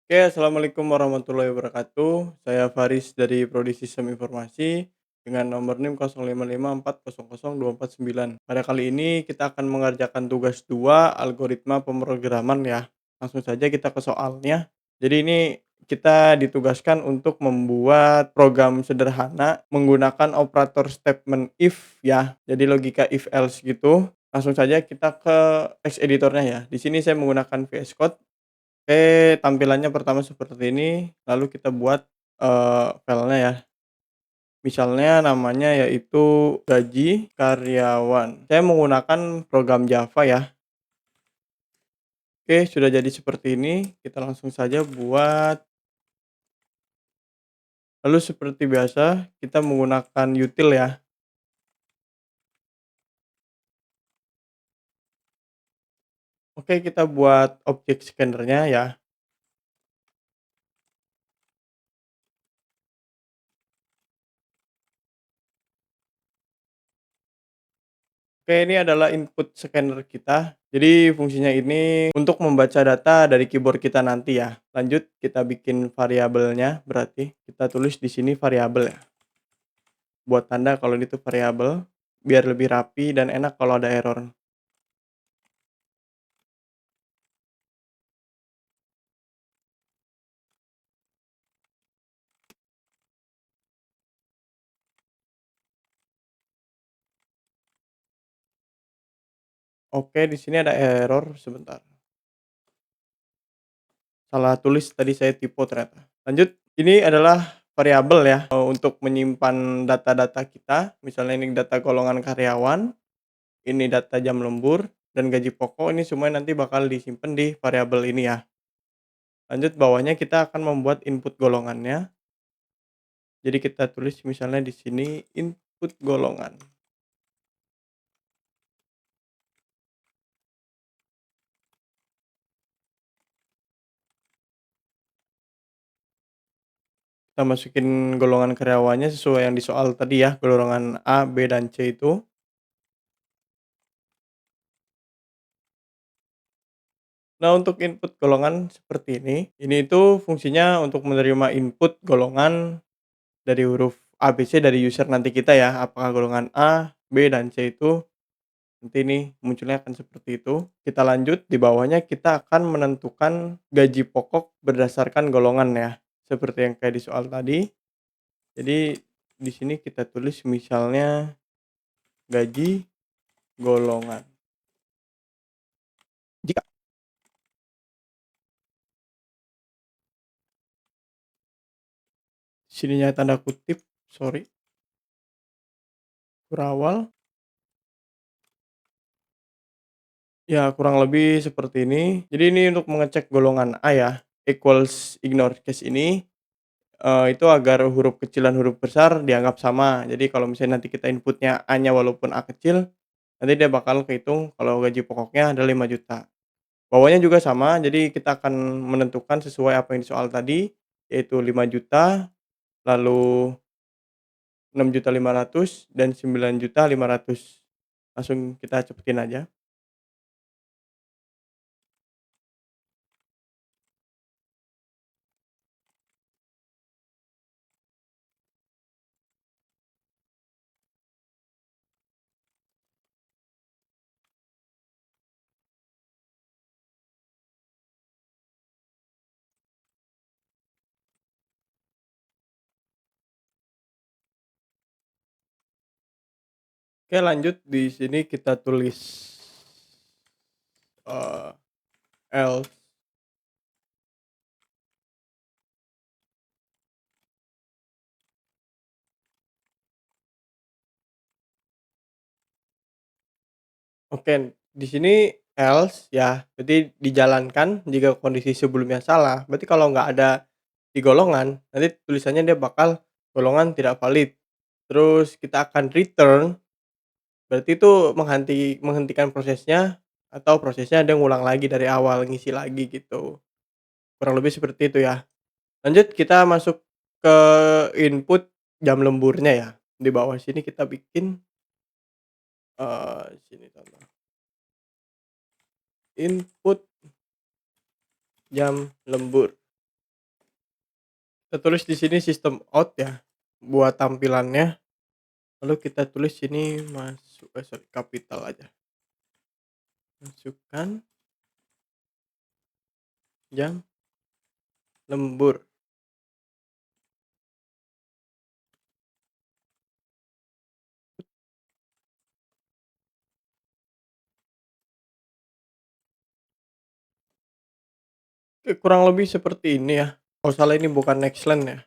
Oke, assalamualaikum warahmatullahi wabarakatuh. Saya Faris dari Prodi Sistem Informasi dengan nomor NIM 0554002409. Pada kali ini kita akan mengerjakan tugas 2 algoritma pemrograman ya. Langsung saja kita ke soalnya. Jadi ini kita ditugaskan untuk membuat program sederhana menggunakan operator statement if ya. Jadi logika if else gitu. Langsung saja kita ke text editornya ya. Di sini saya menggunakan VS Code. Oke, tampilannya pertama seperti ini, lalu kita buat, filenya ya. Misalnya namanya yaitu gaji karyawan. Saya menggunakan program Java ya. Oke, sudah jadi seperti ini, kita langsung saja buat. Lalu seperti biasa, kita menggunakan util ya. Oke, kita buat objek scanner-nya ya. Oke, ini adalah input scanner kita. Jadi fungsinya ini untuk membaca data dari keyboard kita nanti ya. Lanjut kita bikin variabelnya, berarti kita tulis di sini variabel ya. Buat tanda kalau itu variabel, biar lebih rapi dan enak kalau ada error. Oke, di sini ada error, sebentar. Salah tulis tadi, saya typo ternyata. Lanjut, ini adalah variabel ya, untuk menyimpan data-data kita. Misalnya ini data golongan karyawan, ini data jam lembur, dan gaji pokok. Ini semua nanti bakal disimpan di variabel ini ya. Lanjut, bawahnya kita akan membuat input golongannya. Jadi kita tulis misalnya di sini input golongan. Kita masukin golongan karyawannya sesuai yang di soal tadi ya, golongan A, B, dan C itu. Nah, untuk input golongan seperti ini itu fungsinya untuk menerima input golongan dari huruf A, B, C dari user nanti kita ya, apakah golongan A, B, dan C itu nanti nih munculnya akan seperti itu. Kita lanjut, di bawahnya kita akan menentukan gaji pokok berdasarkan golongan ya, seperti yang kayak di soal tadi. Jadi di sini kita tulis misalnya gaji golongan. Jika sininya tanda kutip, sorry, kurawal. Ya, kurang lebih seperti ini. Jadi ini untuk mengecek golongan A ya, equals ignore case ini, itu agar huruf kecil dan huruf besar dianggap sama. Jadi kalau misalnya nanti kita inputnya A-nya walaupun A kecil, nanti dia bakal kehitung kalau gaji pokoknya ada 5 juta. Bawahnya juga sama, jadi kita akan menentukan sesuai apa yang di soal tadi, yaitu 5 juta, lalu 6.500.000 dan 9.500.000. Langsung kita cepetin aja. Oke, lanjut di sini kita tulis, eee, else. Oke, di sini else ya, berarti dijalankan jika kondisi sebelumnya salah. Berarti kalau nggak ada di golongan, nanti tulisannya dia bakal golongan tidak valid. Terus kita akan return, berarti itu menghentikan prosesnya atau prosesnya dia ngulang lagi dari awal, ngisi lagi gitu. Kurang lebih seperti itu ya. Lanjut kita masuk ke input jam lemburnya ya. Di bawah sini kita bikin, sini contoh, input jam lembur. Kita tulis di sini system out ya, buat tampilannya, lalu kita tulis sini sorry, kapital aja, masukkan jam lembur. Oke, kurang lebih seperti ini ya. Oh salah, ini bukan next line ya,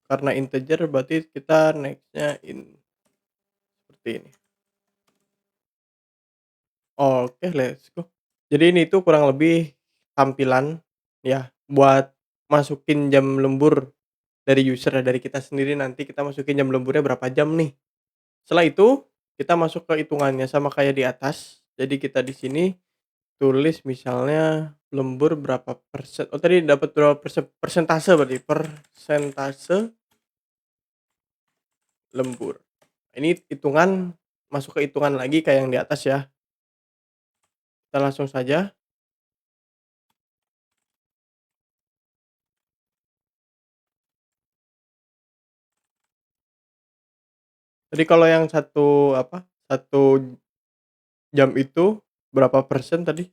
karena integer berarti kita next-nya seperti ini. Oke, let's go. Jadi ini tuh kurang lebih tampilan ya, buat masukin jam lembur dari user ya, dari kita sendiri, nanti kita masukin jam lemburnya berapa jam nih. Setelah itu, kita masuk ke hitungannya sama kayak di atas. Jadi kita di sini tulis misalnya lembur berapa persen, oh tadi dapat berapa persentase, berarti persentase lembur. Ini hitungan, masuk ke hitungan lagi kayak yang di atas ya. Kita langsung saja. Jadi kalau yang satu jam itu berapa persen tadi?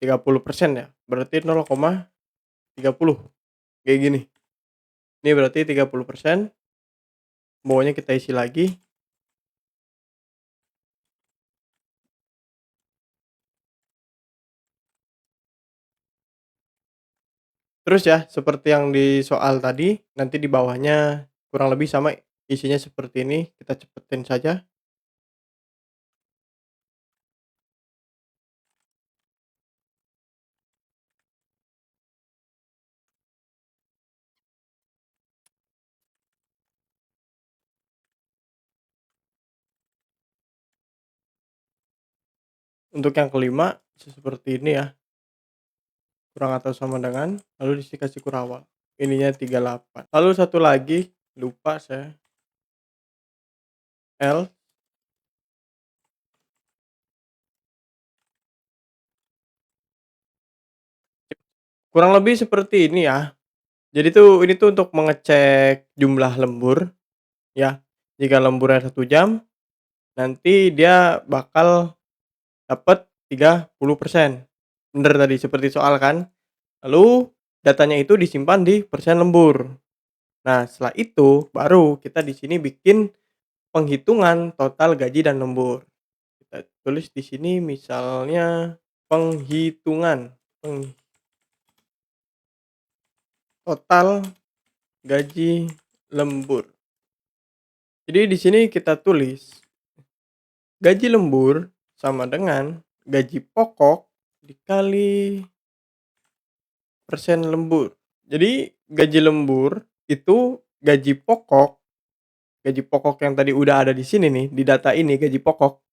30% ya? Berarti 0,30, kayak gini. Ini berarti 30%, bawahnya kita isi lagi. Terus ya, seperti yang di soal tadi, nanti di bawahnya kurang lebih sama isinya seperti ini, kita cepetin saja. Untuk yang kelima, seperti ini ya, kurang atau sama dengan, lalu dikasih kurawal. Ininya 38. Lalu satu lagi, lupa saya, L, kurang lebih seperti ini ya. Jadi tuh ini tuh untuk mengecek jumlah lembur ya. Jika lemburnya 1 jam, nanti dia bakal dapat 30%. Bener tadi seperti soal kan? Lalu datanya itu disimpan di persen lembur. Nah, setelah itu baru kita di sini bikin penghitungan total gaji dan lembur. Kita tulis di sini misalnya penghitungan total gaji lembur. Jadi di sini kita tulis gaji lembur sama dengan gaji pokok dikali persen lembur. Jadi gaji lembur itu gaji pokok yang tadi udah ada di sini nih, di data ini gaji pokok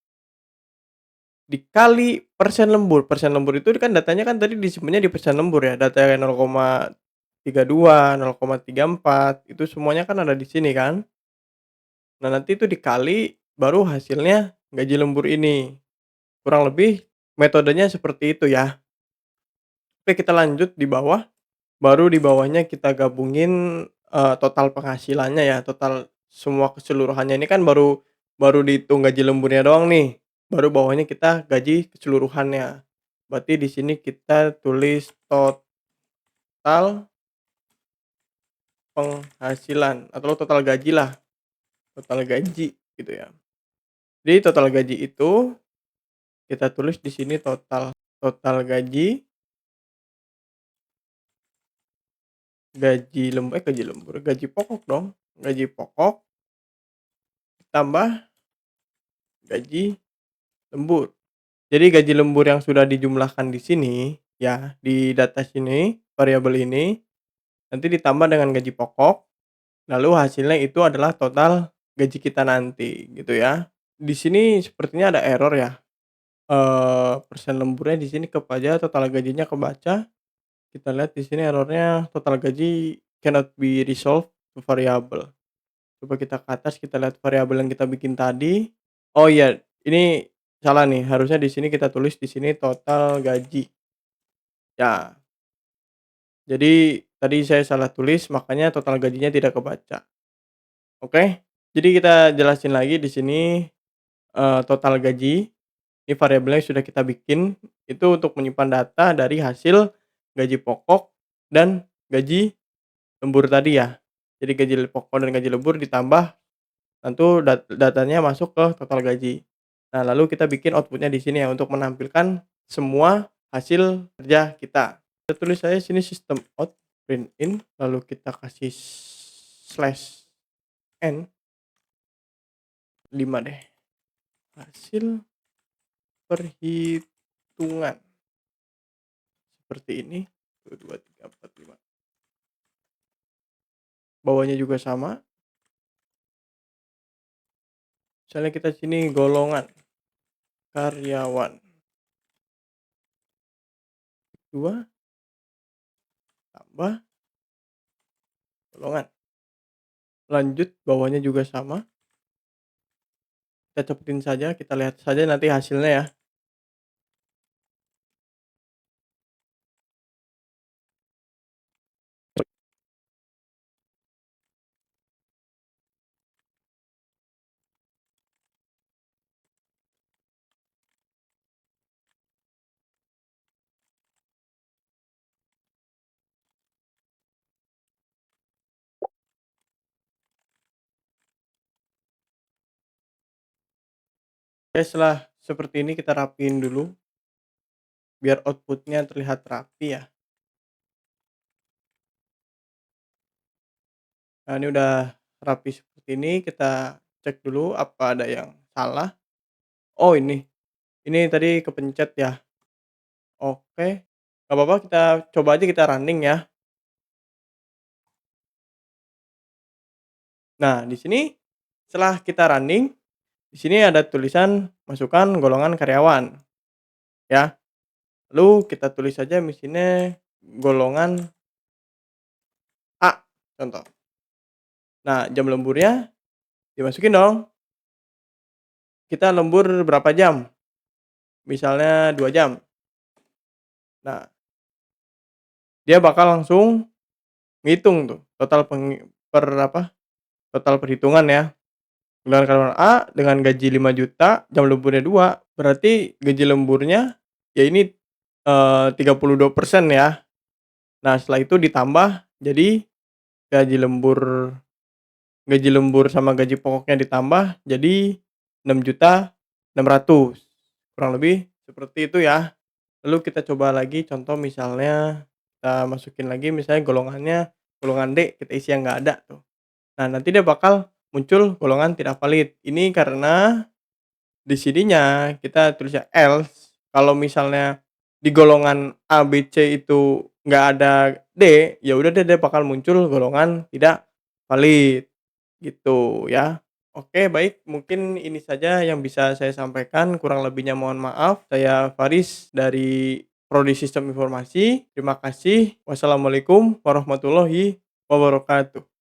dikali persen lembur. Persen lembur itu kan datanya kan tadi disimpannya di persen lembur ya, datanya 0,32, 0,34 itu semuanya kan ada di sini kan. Nah, nanti itu dikali baru hasilnya gaji lembur ini. Kurang lebih metodenya seperti itu ya. Oke, kita lanjut di bawah, baru di bawahnya kita gabungin, total penghasilannya ya, total semua keseluruhannya ini kan baru baru dihitung gaji lemburnya doang nih, baru bawahnya kita gaji keseluruhannya. Berarti di sini kita tulis total penghasilan atau total gaji lah, total gaji gitu ya. Jadi total gaji itu kita tulis di sini total total gaji, gaji lembur, gaji pokok dong, gaji pokok tambah gaji lembur. Jadi gaji lembur yang sudah dijumlahkan di sini ya, di data sini, variabel ini, nanti ditambah dengan gaji pokok, lalu hasilnya itu adalah total gaji kita nanti gitu ya. Di sini sepertinya ada error ya, persen lemburnya di sini kebaca, total gajinya kebaca. Kita lihat di sini errornya total gaji cannot be resolved to variable. Coba kita ke atas, kita lihat variabel yang kita bikin tadi. Oh iya, ini salah nih, harusnya di sini kita tulis di sini total gaji. Ya, jadi tadi saya salah tulis makanya total gajinya tidak kebaca. Oke, jadi kita jelasin lagi di sini, total gaji, ini variabelnya sudah kita bikin, itu untuk menyimpan data dari hasil gaji pokok dan gaji lembur tadi ya. Jadi gaji pokok dan gaji lembur ditambah, tentu datanya masuk ke total gaji. Nah, lalu kita bikin output-nya di sini ya untuk menampilkan semua hasil kerja kita. Kita tulis saja sini sistem out print in, lalu kita kasih slash n 5 deh, hasil perhitungan seperti ini, 1, 2, 3, 4, 5. Bawahnya juga sama. Misalnya kita sini golongan karyawan 2 tambah golongan. Lanjut bawahnya juga sama. Kita cepetin saja, kita lihat saja nanti hasilnya ya. Oke, setelah seperti ini kita rapiin dulu biar output-nya terlihat rapi ya. Nah, ini udah rapi seperti ini, kita cek dulu apa ada yang salah. Oh, ini tadi kepencet ya. Oke, nggak apa-apa, kita coba aja kita running ya. Nah, di sini setelah kita running, di sini ada tulisan masukkan golongan karyawan ya. Lalu kita tulis saja mesinnya golongan A, contoh. Nah, jam lemburnya dimasukin dong. Kita lembur berapa jam? Misalnya 2 jam. Nah, dia bakal langsung ngitung tuh total total perhitungan ya. Dengan karyawan A dengan gaji 5 juta, jam lemburnya 2, berarti gaji lemburnya ya ini, 32% ya. Nah, setelah itu ditambah jadi gaji lembur gaji lembur sama gaji pokoknya ditambah jadi 6.600.000, kurang lebih seperti itu ya. Lalu kita coba lagi contoh misalnya kita masukin lagi misalnya golongannya golongan D, kita isi yang nggak ada tuh. Nah, nanti dia bakal muncul golongan tidak valid. Ini karena di sininya kita tulisnya else, kalau misalnya di golongan A, B, C itu nggak ada D, ya udah deh dia bakal muncul golongan tidak valid, gitu ya. Oke, baik, mungkin ini saja yang bisa saya sampaikan, kurang lebihnya mohon maaf. Saya Faris dari Prodi Sistem Informasi. Terima kasih. Wassalamualaikum warahmatullahi wabarakatuh.